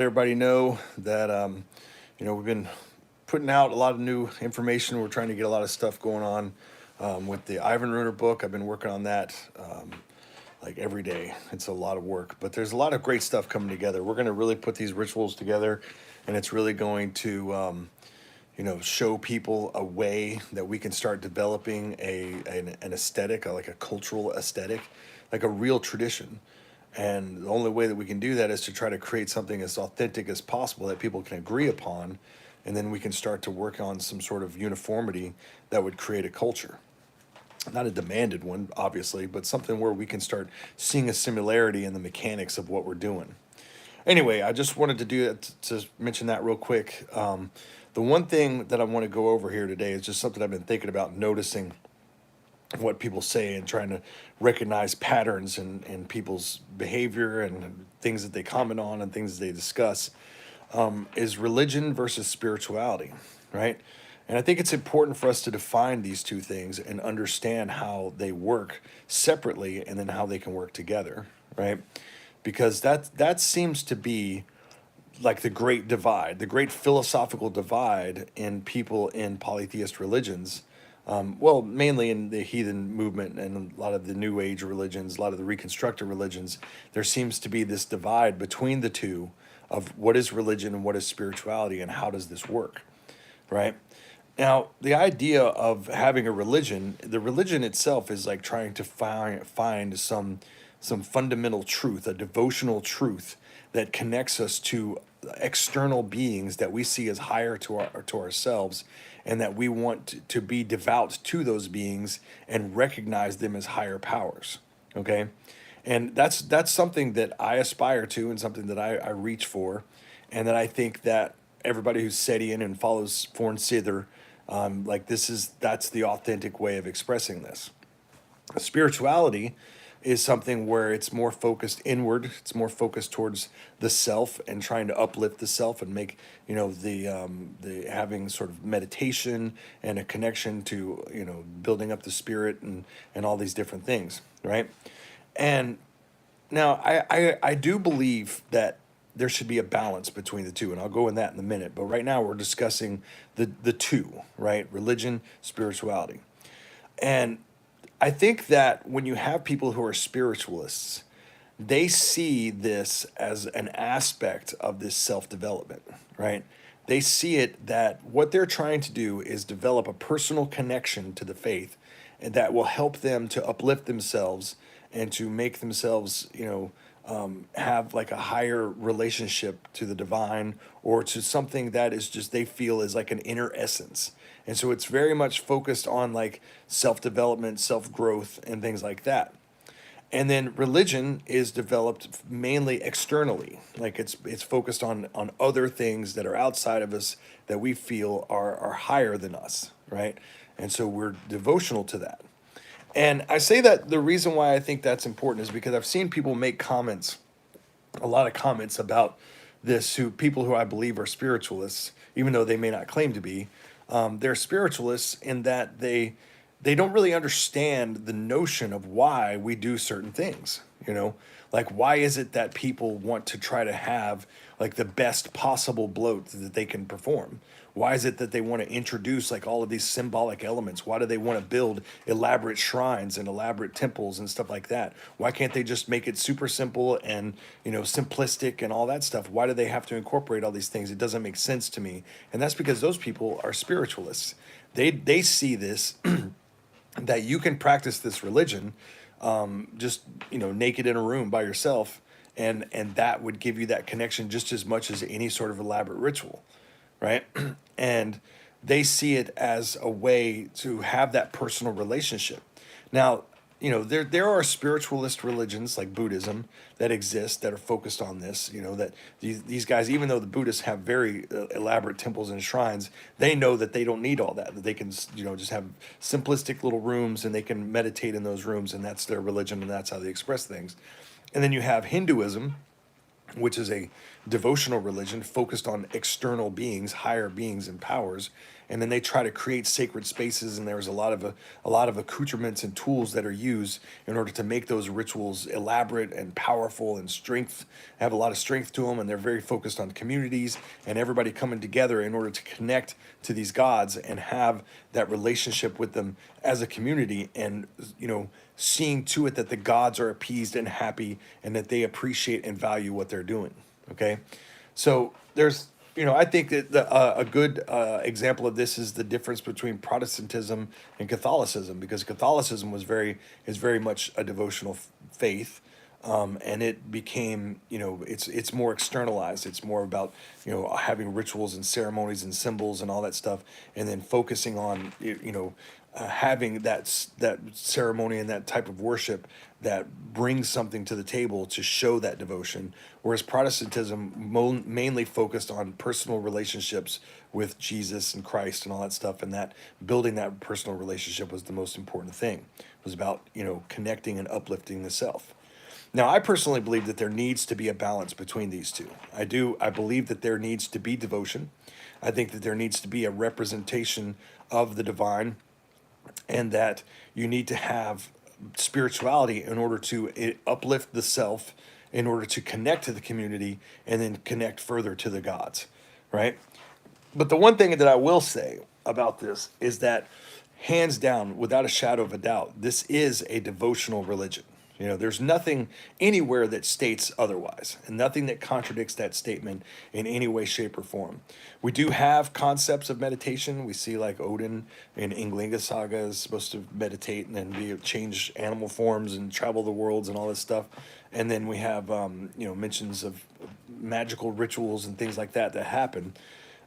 Everybody know that we've been putting out a lot of new information. We're trying to get a lot of stuff going on with the Ivan Runer book. I've been working on that like every day. It's a lot of work, but there's a lot of great stuff coming together. We're going to really put these rituals together, and it's really going to show people a way that we can start developing an aesthetic, like a cultural aesthetic, like a real tradition. And the only way that we can do that is to try to create something as authentic as possible that people can agree upon. And then we can start to work on some sort of uniformity that would create a culture. Not a demanded one, obviously, but something where we can start seeing a similarity in the mechanics of what we're doing. Anyway, I just wanted to do that to mention that real quick. The one thing that I want to go over here today is just something I've been thinking about, noticing what people say and trying to recognize patterns in people's behavior and things that they comment on and things that they discuss, is religion versus spirituality, right? And I think it's important for us to define these two things and understand how they work separately and then how they can work together, right? Because that seems to be like the great divide, the great philosophical divide in people in polytheist religions. Well, mainly in the heathen movement and a lot of the New Age religions, a lot of the Reconstructed religions, there seems to be this divide between the two of what is religion and what is spirituality and how does this work, right? Now, the idea of having a religion, the religion itself is like trying to find some fundamental truth, a devotional truth that connects us to external beings that we see as higher to ourselves, and that we want to be devout to those beings and recognize them as higher powers. Okay, and that's something that I aspire to and something that I reach for, and that I think that everybody who's Setian and follows Foreign Sither, that's the authentic way of expressing this. Spirituality is something where it's more focused inward. It's more focused towards the self and trying to uplift the self and make the having sort of meditation and a connection to building up the spirit and all these different things, right? And now I do believe that there should be a balance between the two, and I'll go in that in a minute. But right now we're discussing the two, right? Religion, spirituality, and I think that when you have people who are spiritualists, they see this as an aspect of this self development, right? They see it that what they're trying to do is develop a personal connection to the faith, and that will help them to uplift themselves and to make themselves, have like a higher relationship to the divine or to something that is just they feel is like an inner essence. And so it's very much focused on like self development, self growth, and things like that. And then religion is developed mainly externally, like it's focused on other things that are outside of us that we feel are higher than us, right? And so we're devotional to that. And I say that the reason why I think that's important is because I've seen people make comments, a lot of comments about this, who people who I believe are spiritualists, even though they may not claim to be. They're spiritualists in that they don't really understand the notion of why we do certain things. Like, why is it that people want to try to have like the best possible bloat that they can perform? Why is it that they want to introduce like all of these symbolic elements? Why do they want to build elaborate shrines and elaborate temples and stuff like that? Why can't they just make it super simple and simplistic and all that stuff? Why do they have to incorporate all these things? It doesn't make sense to me. And that's because those people are spiritualists. They see this that you can practice this religion, just naked in a room by yourself, and that would give you that connection just as much as any sort of elaborate ritual, right? And they see it as a way to have that personal relationship. Now, there are spiritualist religions like Buddhism that exist that are focused on this. That these guys, even though the Buddhists have very elaborate temples and shrines, they know that they don't need all that. That they can just have simplistic little rooms and they can meditate in those rooms, and that's their religion and that's how they express things. And then you have Hinduism, which is a devotional religion focused on external beings, higher beings and powers, and then they try to create sacred spaces, and there's a lot of accoutrements and tools that are used in order to make those rituals elaborate and powerful and strength have a lot of strength to them, and they're very focused on communities and everybody coming together in order to connect to these gods and have that relationship with them as a community, and seeing to it that the gods are appeased and happy and that they appreciate and value what they're doing. Okay, so there's I think that a good example of this is the difference between Protestantism and Catholicism, because Catholicism is very much a devotional faith, and it became it's more externalized. It's more about having rituals and ceremonies and symbols and all that stuff, and then focusing on having that ceremony and that type of worship that brings something to the table to show that devotion, whereas Protestantism mainly focused on personal relationships with Jesus and Christ and all that stuff, and that building that personal relationship was the most important thing. It was about connecting and uplifting the self. Now, I personally believe that there needs to be a balance between these two. I believe that there needs to be devotion. I think that there needs to be a representation of the divine, and that you need to have spirituality in order to uplift the self, in order to connect to the community, and then connect further to the gods, right? But the one thing that I will say about this is that, hands down, without a shadow of a doubt, this is a devotional religion. There's nothing anywhere that states otherwise, and nothing that contradicts that statement in any way, shape, or form. We do have concepts of meditation. We see like Odin in Ynglinga Saga is supposed to meditate and then change animal forms and travel the worlds and all this stuff. And then we have mentions of magical rituals and things like that happen.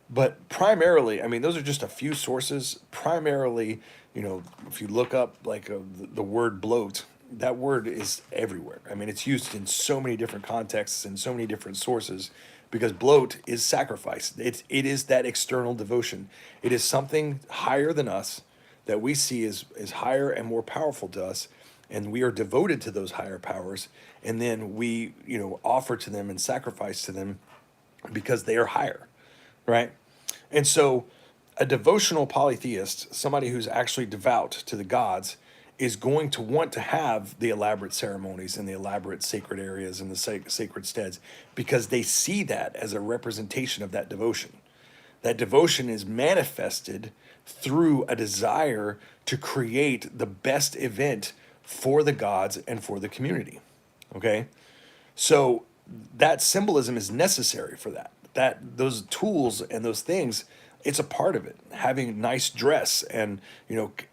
But primarily, I mean, those are just a few sources. Primarily, if you look up like the word bloat, that word is everywhere. I mean, it's used in so many different contexts and so many different sources, because bloat is sacrifice. It is that external devotion. It is something higher than us that we see as higher and more powerful to us, and we are devoted to those higher powers, and then we offer to them and sacrifice to them because they are higher, right? And so a devotional polytheist, somebody who's actually devout to the gods, is going to want to have the elaborate ceremonies and the elaborate sacred areas and the sacred steads, because they see that as a representation of that devotion. That devotion is manifested through a desire to create the best event for the gods and for the community. Okay? So that symbolism is necessary for that. Those tools and those things, it's a part of it. Having nice dress and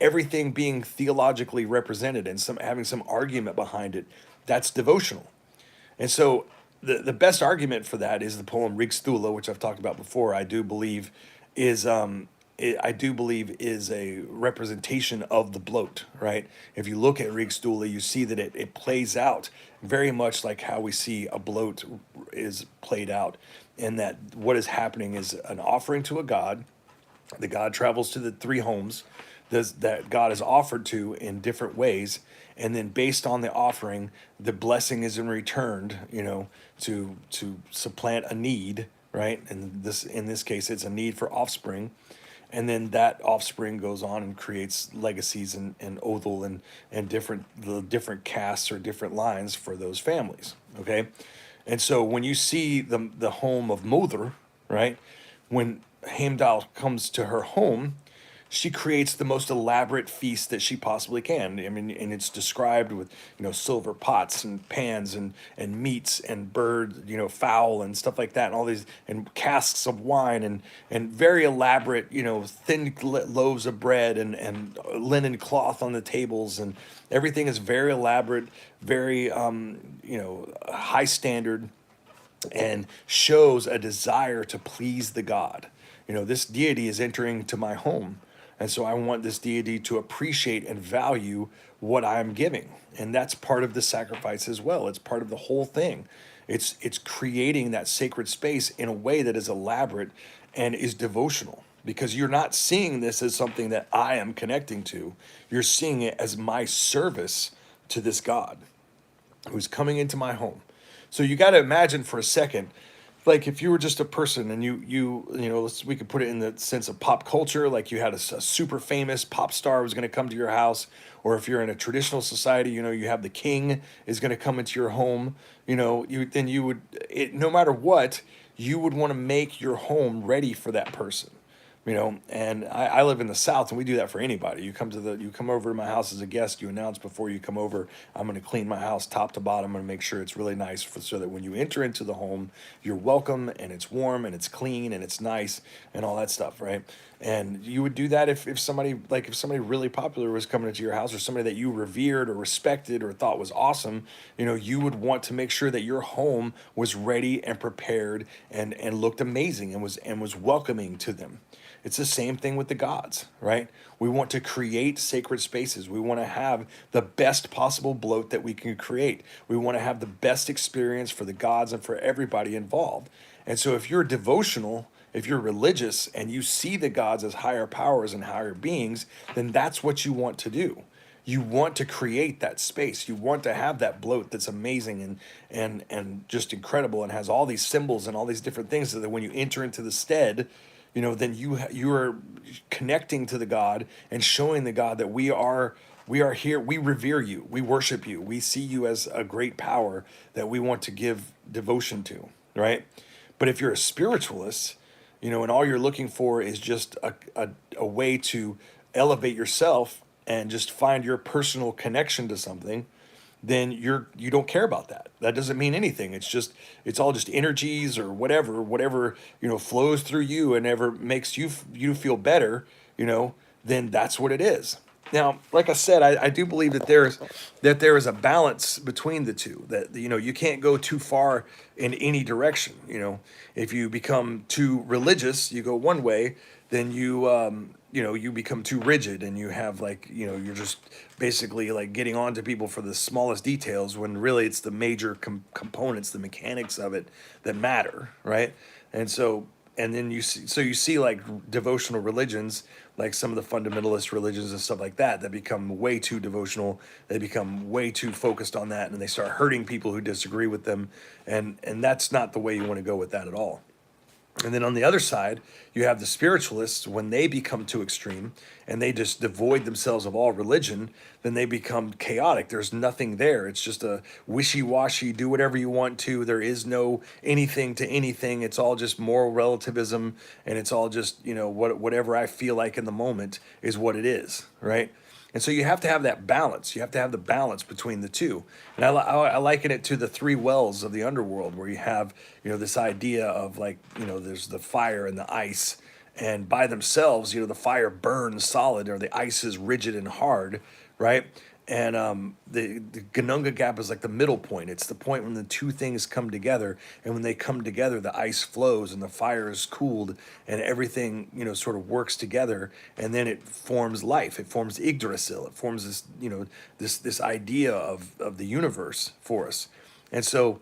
everything being theologically represented and having some argument behind it, that's devotional. And so the best argument for that is the poem Rigstula, which I've talked about before. I do believe is a representation of the bloat, right? If you look at Rigstula, you see that it plays out very much like how we see a bloat is played out, and that what is happening is an offering to a god. The god travels to the three homes that God is offered to in different ways, and then based on the offering, the blessing is in returned, to supplant a need, right? And in this case, it's a need for offspring. And then that offspring goes on and creates legacies and Othel and the different castes or different lines for those families. Okay, and so when you see the home of Mother, right, when Heimdall comes to her home, she creates the most elaborate feast that she possibly can. I mean, and it's described with silver pots and pans and meats and bird fowl and stuff like that, and all these, and casks of wine and very elaborate thin loaves of bread and linen cloth on the tables, and everything is very elaborate, very high standard, and shows a desire to please the god. This deity is entering to my home, and so I want this deity to appreciate and value what I'm giving. And that's part of the sacrifice as well. It's part of the whole thing. It's creating that sacred space in a way that is elaborate and is devotional, because you're not seeing this as something that I am connecting to. You're seeing it as my service to this God who's coming into my home. So you got to imagine for a second, like if you were just a person and you know, we could put it in the sense of pop culture, like you had a super famous pop star was going to come to your house, or if you're in a traditional society, you know, you have the king is going to come into your home, you know, you would, no matter what, you would want to make your home ready for that person, you know. And I live in the South, and we do that for anybody. You come over to my house as a guest, you announce before you come over, I'm going to clean my house top to bottom. I'm going to make sure it's really nice so that when you enter into the home, you're welcome and it's warm and it's clean and it's nice and all that stuff, right? And you would do that if somebody, like if somebody really popular was coming into your house, or somebody that you revered or respected or thought was awesome, you know, you would want to make sure that your home was ready and prepared and looked amazing and was welcoming to them. It's the same thing with the gods, right? We want to create sacred spaces. We want to have the best possible bloat that we can create. We want to have the best experience for the gods and for everybody involved. And so if you're devotional, if you're religious and you see the gods as higher powers and higher beings, then that's what you want to do. You want to create that space. You want to have that bloat that's amazing and just incredible and has all these symbols and all these different things, so that when you enter into the stead, you know, then you are connecting to the God and showing the God that we are here, we revere you, we worship you, we see you as a great power that we want to give devotion to, right? But if you're a spiritualist, you know, and all you're looking for is just a way to elevate yourself and just find your personal connection to something, then you don't care about that. That doesn't mean anything. It's all just energies or whatever, you know, flows through you and ever makes you feel better, you know, then that's what it is. Now, like I said, I do believe that there is a balance between the two. That, you know, you can't go too far in any direction. You know, if you become too religious, you go one way, then you know, you become too rigid and you have, like, you know, you're just basically like getting on to people for the smallest details, when really it's the major components, the mechanics of it that matter, right? And so, and then you see like devotional religions, like some of the fundamentalist religions and stuff like that, that become way too devotional. They become way too focused on that, and they start hurting people who disagree with them, and that's not the way you want to go with that at all. And then on the other side, you have the spiritualists. When they become too extreme and they just devoid themselves of all religion, then they become chaotic. There's nothing there. It's just a wishy-washy, do whatever you want to. There is no anything to anything. It's all just moral relativism, and it's all just, you know, whatever I feel like in the moment is what it is, right? And so you have to have that balance. You have to have the balance between the two. And I liken it to the three wells of the underworld, where you have, you know, this idea of, like, you know, there's the fire and the ice. And by themselves, you know, the fire burns solid, or the ice is rigid and hard, right? And the Gununga Gap is like the middle point. It's the point when the two things come together, and when they come together, the ice flows and the fire is cooled, and everything, you know, sort of works together, and then it forms life. It forms Yggdrasil. It forms this, you know, this idea of the universe for us. And so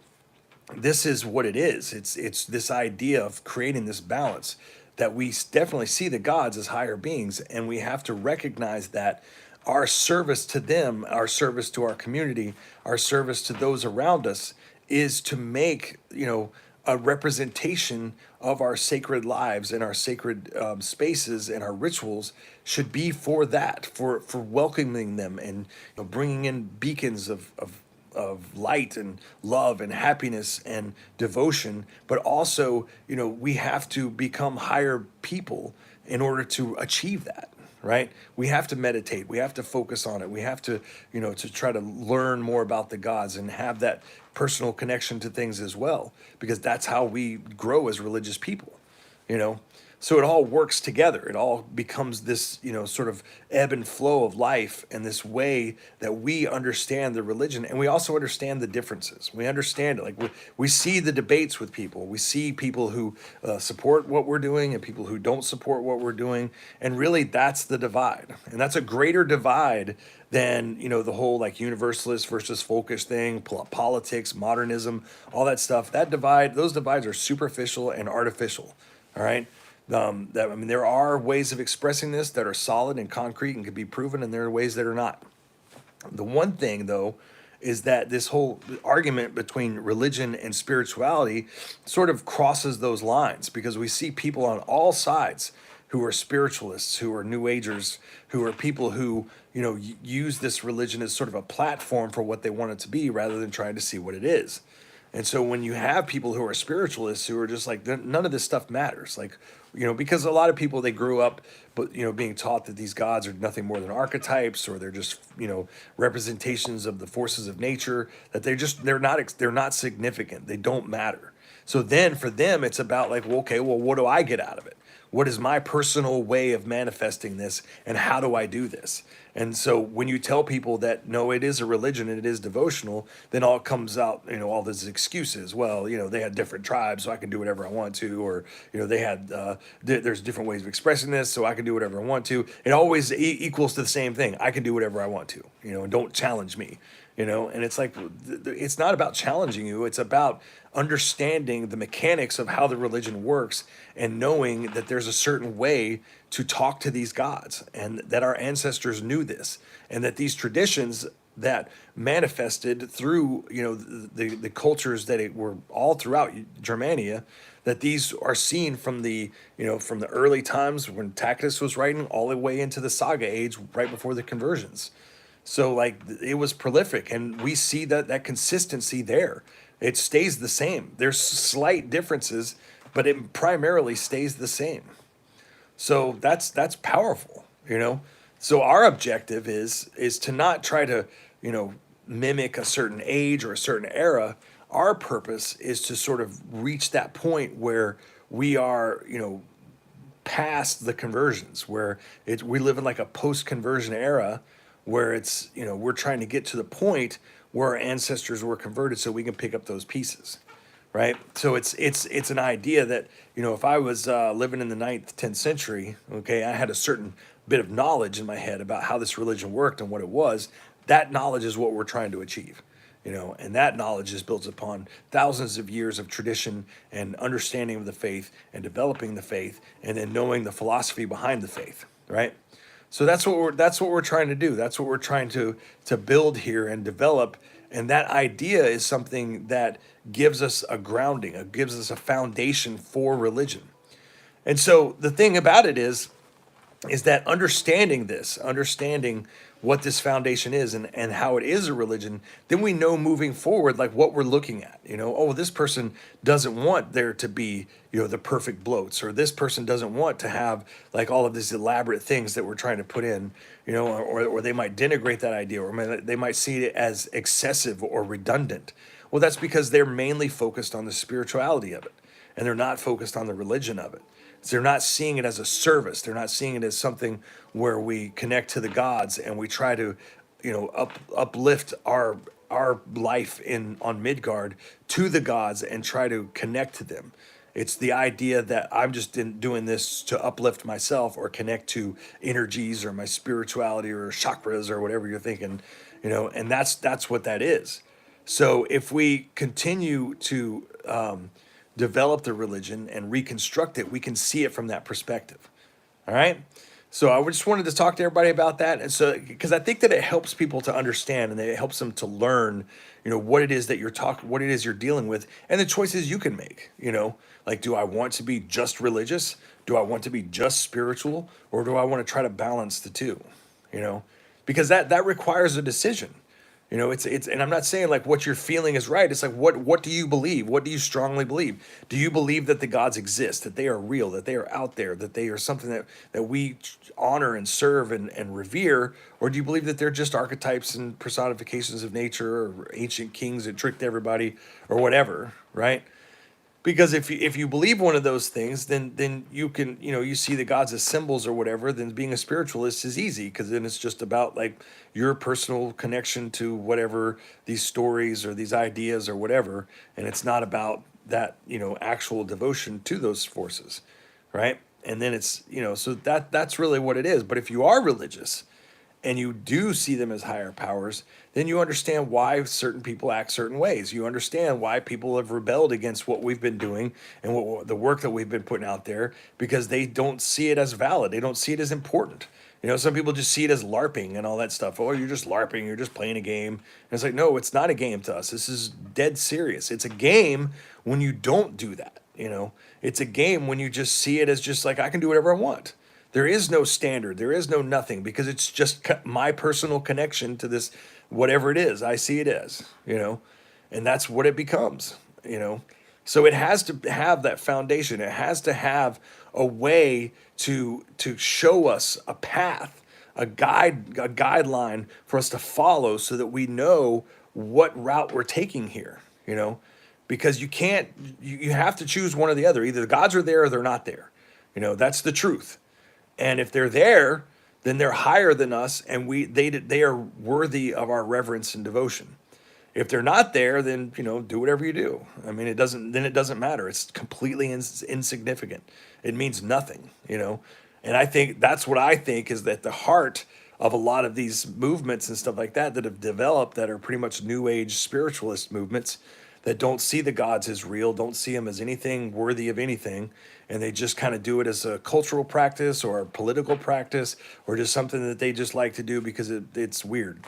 this is what it is. It's this idea of creating this balance, that we definitely see the gods as higher beings, and we have to recognize that our service to them, our service to our community, our service to those around us, is to make, you know, a representation of our sacred lives and our sacred spaces, and our rituals should be for that, for welcoming them, and, you know, bringing in beacons of light and love and happiness and devotion. But also, you know, we have to become higher people in order to achieve that, right? We have to meditate. We have to focus on it. We have to, you know, to try to learn more about the gods and have that personal connection to things as well, because that's how we grow as religious people, you know. So it all works together. It all becomes this, you know, sort of ebb and flow of life, and this way that we understand the religion, and we also understand the differences. We understand it. Like we see the debates with people. We see people who support what we're doing and people who don't support what we're doing. And really, that's the divide. And that's a greater divide than, you know, the whole like universalist versus folkish thing, politics, modernism, all that stuff. That divide, those divides are superficial and artificial. All right. I mean, there are ways of expressing this that are solid and concrete and can be proven, and there are ways that are not. The one thing, though, is that this whole argument between religion and spirituality sort of crosses those lines, because we see people on all sides who are spiritualists, who are New Agers, who are people who, use this religion as sort of a platform for what they want it to be rather than trying to see what it is. And so when you have people who are spiritualists who are just like, none of this stuff matters, like, because a lot of people, they grew up, but, being taught that these gods are nothing more than archetypes, or they're just, representations of the forces of nature, that they're not significant. They don't matter. So then for them, it's about like, well, okay, well, what do I get out of it? What is my personal way of manifesting this, and how do I do this? And so when you tell people that no, it is a religion and it is devotional, then all comes out, all these excuses. Well, they had different tribes, so I can do whatever I want to, or they had there's different ways of expressing this, so I can do whatever I want to. It always equals to the same thing. I can do whatever I want to, and don't challenge me. And it's like, it's not about challenging you. It's about understanding the mechanics of how the religion works, and knowing that there's a certain way to talk to these gods, and that our ancestors knew this, and that these traditions that manifested through, the cultures that were all throughout Germania, that these are seen from from the early times when Tacitus was writing all the way into the Saga age, right before the conversions. So like, it was prolific, and we see that consistency there. It stays the same. There's slight differences, but it primarily stays the same. So that's powerful. So our objective is to not try to, mimic a certain age or a certain era. Our purpose is to sort of reach that point where we are, past the conversions, where we live in like a post-conversion era, where it's, we're trying to get to the point where our ancestors were converted, so we can pick up those pieces, right? So it's an idea that, if I was living in the 9th, 10th century, okay, I had a certain bit of knowledge in my head about how this religion worked and what it was. That knowledge is what we're trying to achieve. And that knowledge is built upon thousands of years of tradition and understanding of the faith, and developing the faith, and then knowing the philosophy behind the faith, right? So that's what we're trying to do. That's what we're trying to build here and develop. And that idea is something that gives us a grounding, it gives us a foundation for religion. And so the thing about it is that understanding what this foundation is, and how it is a religion, then we know moving forward, like, what we're looking at. Oh, this person doesn't want there to be, the perfect bloats, or this person doesn't want to have like all of these elaborate things that we're trying to put in, or they might denigrate that idea, or they might see it as excessive or redundant. Well, that's because they're mainly focused on the spirituality of it, and they're not focused on the religion of it. So they're not seeing it as a service. They're not seeing it as something where we connect to the gods, and we try to, uplift our life on Midgard to the gods, and try to connect to them. It's the idea that I'm just doing this to uplift myself, or connect to energies, or my spirituality, or chakras, or whatever you're thinking, and that's what that is. So if we continue to develop the religion and reconstruct it, we can see it from that perspective. All right. So I just wanted to talk to everybody about that. And so, because I think that it helps people to understand, and it helps them to learn, what it is that what it is you're dealing with, and the choices you can make, like, do I want to be just religious? Do I want to be just spiritual? Or do I want to try to balance the two, because that requires a decision. And I'm not saying like what you're feeling is right. It's like, what do you believe? What do you strongly believe? Do you believe that the gods exist, that they are real, that they are out there, that they are something that we honor and serve and revere? Or do you believe that they're just archetypes and personifications of nature, or ancient kings that tricked everybody, or whatever, right? Because if you believe one of those things, then you can, you see the gods as symbols or whatever, then being a spiritualist is easy, because then it's just about like your personal connection to whatever these stories or these ideas or whatever, and it's not about that, actual devotion to those forces, right? And then it's, so that's really what it is. But if you are religious, and you do see them as higher powers, then you understand why certain people act certain ways. You understand why people have rebelled against what we've been doing and what the work that we've been putting out there, because they don't see it as valid. They don't see it as important. Some people just see it as LARPing and all that stuff. Oh, you're just LARPing, you're just playing a game. And it's like, no, it's not a game to us. This is dead serious. It's a game when you don't do that. It's a game when you just see it as just like, I can do whatever I want. There is no standard. There is no nothing, because it's just my personal connection to this, whatever it is I see it as, and that's what it becomes, So it has to have that foundation. It has to have a way to show us a path, a guideline for us to follow, so that we know what route we're taking here, because you have to choose one or the other. Either the gods are there or they're not there. That's the truth. And if they're there, then they're higher than us, and they are worthy of our reverence and devotion. If they're not there, then do whatever you do. I mean, it doesn't matter. It's completely insignificant. It means nothing. And I think that's what I think is that the heart of a lot of these movements and stuff like that have developed, that are pretty much New Age spiritualist movements, that don't see the gods as real, don't see them as anything worthy of anything, and they just kind of do it as a cultural practice or a political practice, or just something that they just like to do because it's weird,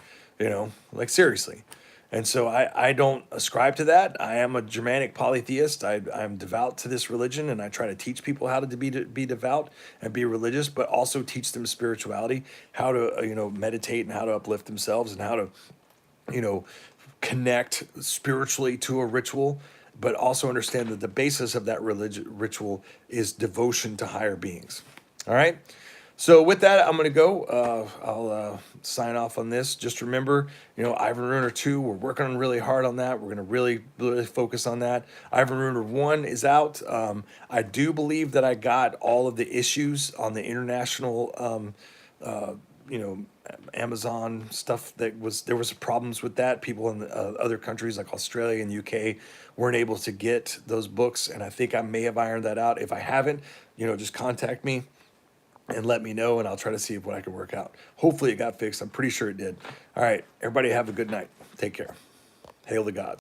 like seriously. And so I don't ascribe to that. I am a Germanic polytheist. I'm devout to this religion, and I try to teach people how to be devout and be religious, but also teach them spirituality, how to meditate and how to uplift themselves, and how to connect spiritually to a ritual, but also understand that the basis of that ritual is devotion to higher beings. All right. So with that, I'm going to go. I'll sign off on this. Just remember, Ivan Runer 2, we're working on really hard on that. We're going to really, really focus on that. Ivan Runer 1 is out. I do believe that I got all of the issues on the international Amazon stuff. There was problems with that. People in other countries like Australia and UK weren't able to get those books, and I think I may have ironed that out. If I haven't, just contact me and let me know, and I'll try to see what I can work out. Hopefully it got fixed. I'm pretty sure it did. All right, everybody have a good night. Take care. Hail the gods.